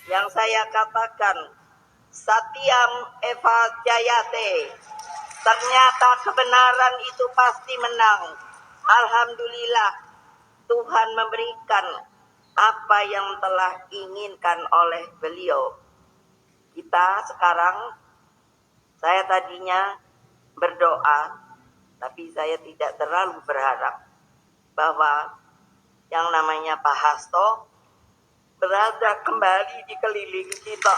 yang saya katakan, Satyam Eva Jayate. Ternyata kebenaran itu pasti menang. Alhamdulillah, Tuhan memberikan apa yang telah diinginkan oleh beliau. Kita sekarang, saya tadinya berdoa, tapi saya tidak terlalu berharap bahwa yang namanya Pak Hasto berada kembali di keliling kita.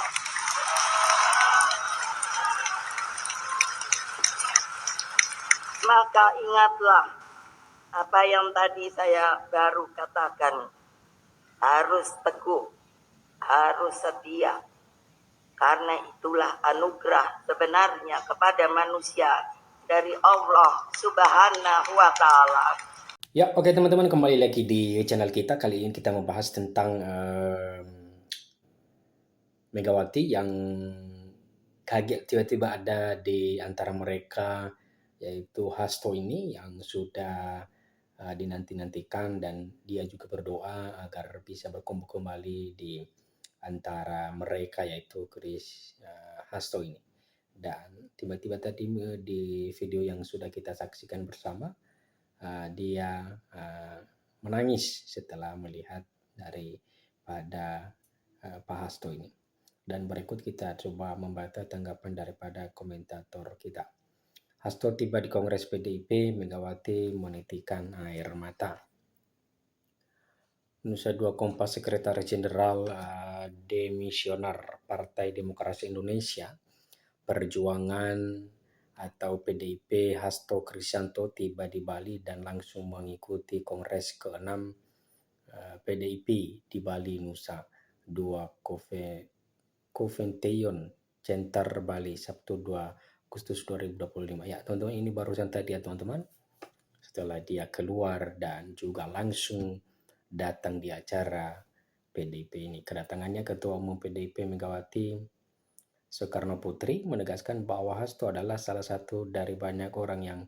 Maka ingatlah apa yang tadi saya baru katakan. Harus teguh, harus setia. Karena itulah anugerah sebenarnya kepada manusia dari Allah Subhanahu wa Ta'ala. Ya, oke teman-teman, kembali lagi di channel kita. Kali ini kita membahas tentang Megawati yang kaget tiba-tiba ada di antara mereka, yaitu Hasto ini yang sudah dinanti-nantikan, dan dia juga berdoa agar bisa berkumpul kembali di antara mereka, yaitu Chris Hasto ini. Dan tiba-tiba tadi di video yang sudah kita saksikan bersama, dia menangis setelah melihat daripada Pak Hasto ini. Dan berikut kita coba membaca tanggapan daripada komentator kita. Hasto tiba di Kongres PDIP, Megawati menitikan air mata. Nusa Dua Kompas Sekretaris Jenderal Demisioner Partai Demokrasi Indonesia Perjuangan atau PDIP Hasto Kristianto tiba di Bali dan langsung mengikuti Kongres ke-6 PDIP di Bali, Nusa Dua Convention Center Bali, Sabtu 2 Agustus 2025. Ya teman-teman, ini barusan tadi ya teman-teman, setelah dia keluar dan juga langsung datang di acara PDIP ini. Kedatangannya Ketua Umum PDIP Megawati Soekarno Putri menegaskan bahwa Hasto adalah salah satu dari banyak orang yang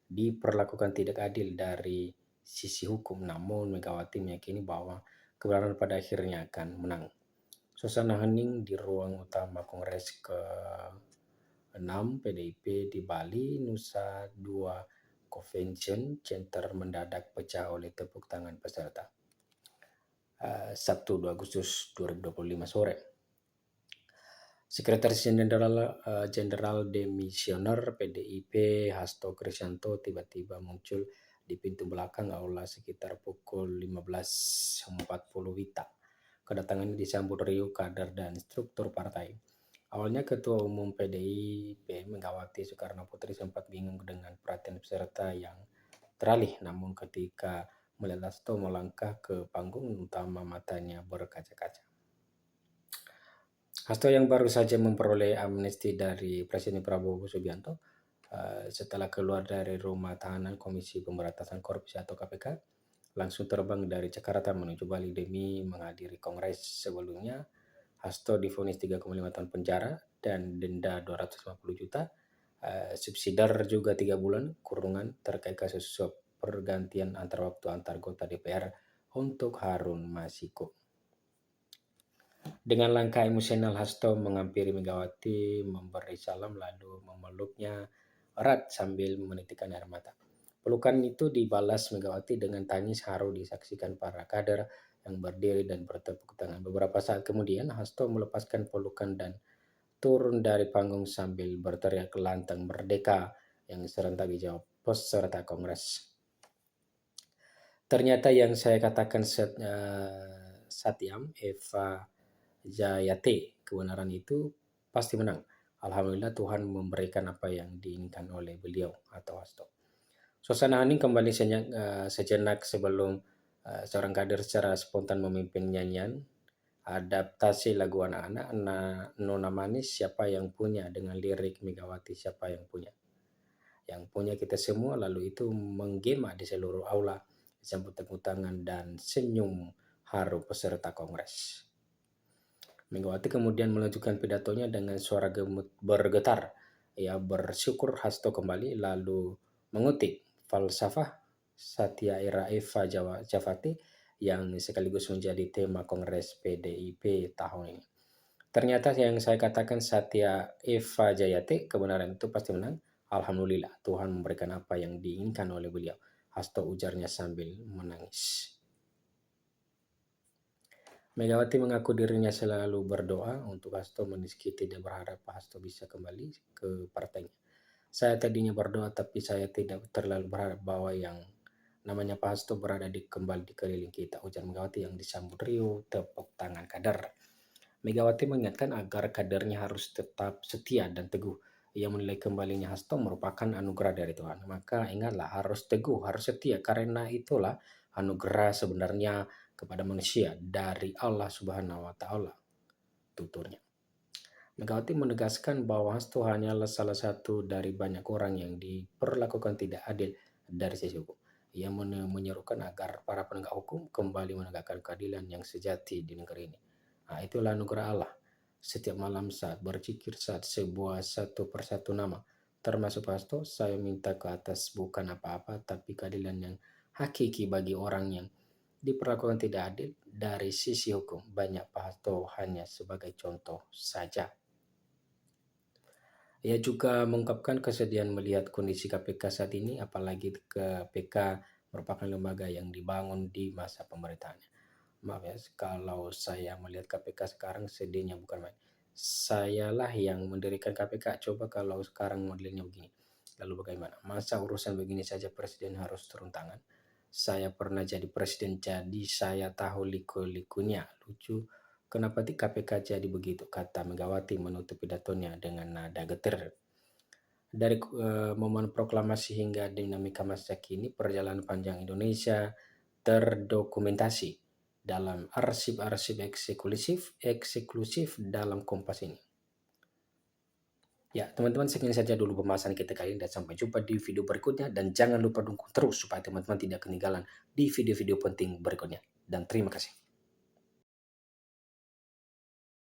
diperlakukan tidak adil dari sisi hukum. Namun Megawati meyakini bahwa kebenaran pada akhirnya akan menang. Suasana hening di ruang utama Kongres ke-6 PDIP di Bali, Nusa Dua Convention Center mendadak pecah oleh tepuk tangan peserta. Sabtu 2 Agustus 2025 sore. Sekretaris Jenderal Demisioner PDIP Hasto Kristianto tiba-tiba muncul di pintu belakang aula sekitar pukul 15.40 WITA. Kedatangannya disambut riuh kader dan struktur partai. Awalnya Ketua Umum PDIP Megawati Soekarno Putri sempat bingung dengan perhatian peserta yang teralih, namun ketika melihat Hasto melangkah ke panggung utama, matanya berkaca-kaca. Hasto yang baru saja memperoleh amnesti dari Presiden Prabowo Subianto setelah keluar dari rumah tahanan Komisi Pemberantasan Korupsi atau KPK, langsung terbang dari Jakarta menuju Bali demi menghadiri kongres. Sebelumnya, Hasto divonis 3,5 tahun penjara dan denda 250 juta, subsidiar juga 3 bulan kurungan terkait kasus suap pergantian antar waktu antar anggota DPR untuk Harun Masiku. Dengan langkah emosional, Hasto menghampiri Megawati, memberi salam, lalu memeluknya erat sambil menitikkan air mata. Pelukan itu dibalas Megawati dengan tangis haru disaksikan para kader yang berdiri dan bertepuk tangan. Beberapa saat kemudian, Hasto melepaskan pelukan dan turun dari panggung sambil berteriak lantang "Merdeka" yang serentak dijawab peserta kongres. Ternyata yang saya katakan Satyam Eva Jayate, kebenaran itu pasti menang. Alhamdulillah Tuhan memberikan apa yang diinginkan oleh beliau atau Hasto. Suasana hening kembali sejenak sebelum seorang kader secara spontan memimpin nyanyian adaptasi lagu anak-anak Nona Manis Siapa Yang Punya dengan lirik Megawati Siapa Yang Punya. Yang punya kita semua, lalu itu menggema di seluruh aula disambut tepuk tangan dan senyum haru peserta kongres. Megawati kemudian melanjutkan pidatonya dengan suara bergetar. Ia bersyukur Hasto kembali, lalu mengutip falsafah Satya Eva Javati yang sekaligus menjadi tema Kongres PDIP tahun ini. Ternyata yang saya katakan Satya Eva Jayate, kebenaran itu pasti menang. Alhamdulillah, Tuhan memberikan apa yang diinginkan oleh beliau. Hasto ujarnya sambil menangis. Megawati mengaku dirinya selalu berdoa untuk Hasto meski tidak berharap Hasto bisa kembali ke partainya. Saya tadinya berdoa tapi saya tidak terlalu berharap bahwa yang namanya Pak Hasto berada kembali di keliling kita, ujar Megawati yang disambut riuh tepuk tangan kader. Megawati mengingatkan agar kadernya harus tetap setia dan teguh. Ia menilai kembalinya Hasto merupakan anugerah dari Tuhan. Maka ingatlah harus teguh, harus setia karena itulah anugerah sebenarnya kepada manusia dari Allah Subhanahu wa taala, tuturnya. Megawati menegaskan bahwa Hasto hanyalah salah satu dari banyak orang yang diperlakukan tidak adil dari sisi hukum. Ia menyerukan agar para penegak hukum kembali menegakkan keadilan yang sejati di negeri ini. Nah, itulah anugerah Allah. Setiap malam saat berzikir, saat sebuah satu persatu nama, termasuk Hasto, saya minta ke atas bukan apa-apa, tapi keadilan yang hakiki bagi orang yang diperlakukan tidak adil dari sisi hukum. Banyak Pak Hasto hanya sebagai contoh saja. Ia juga mengungkapkan kesedihan melihat kondisi KPK saat ini, apalagi KPK merupakan lembaga yang dibangun di masa pemerintahannya. Maaf ya, kalau saya melihat KPK sekarang sedihnya bukan main. Sayalah yang mendirikan KPK, coba kalau sekarang modelnya begini. Lalu bagaimana? Masa urusan begini saja presiden harus turun tangan? Saya pernah jadi presiden, jadi saya tahu liku-likunya. Lucu, kenapa di KPK jadi begitu? Kata Megawati menutup pidatonya dengan nada getir. Dari momen proklamasi hingga dinamika masa kini, perjalanan panjang Indonesia terdokumentasi dalam arsip-arsip eksklusif dalam Kompas ini. Ya, teman-teman, sekian saja dulu pembahasan kita kali ini dan sampai jumpa di video berikutnya. Dan jangan lupa dukung terus supaya teman-teman tidak ketinggalan di video-video penting berikutnya. Dan terima kasih.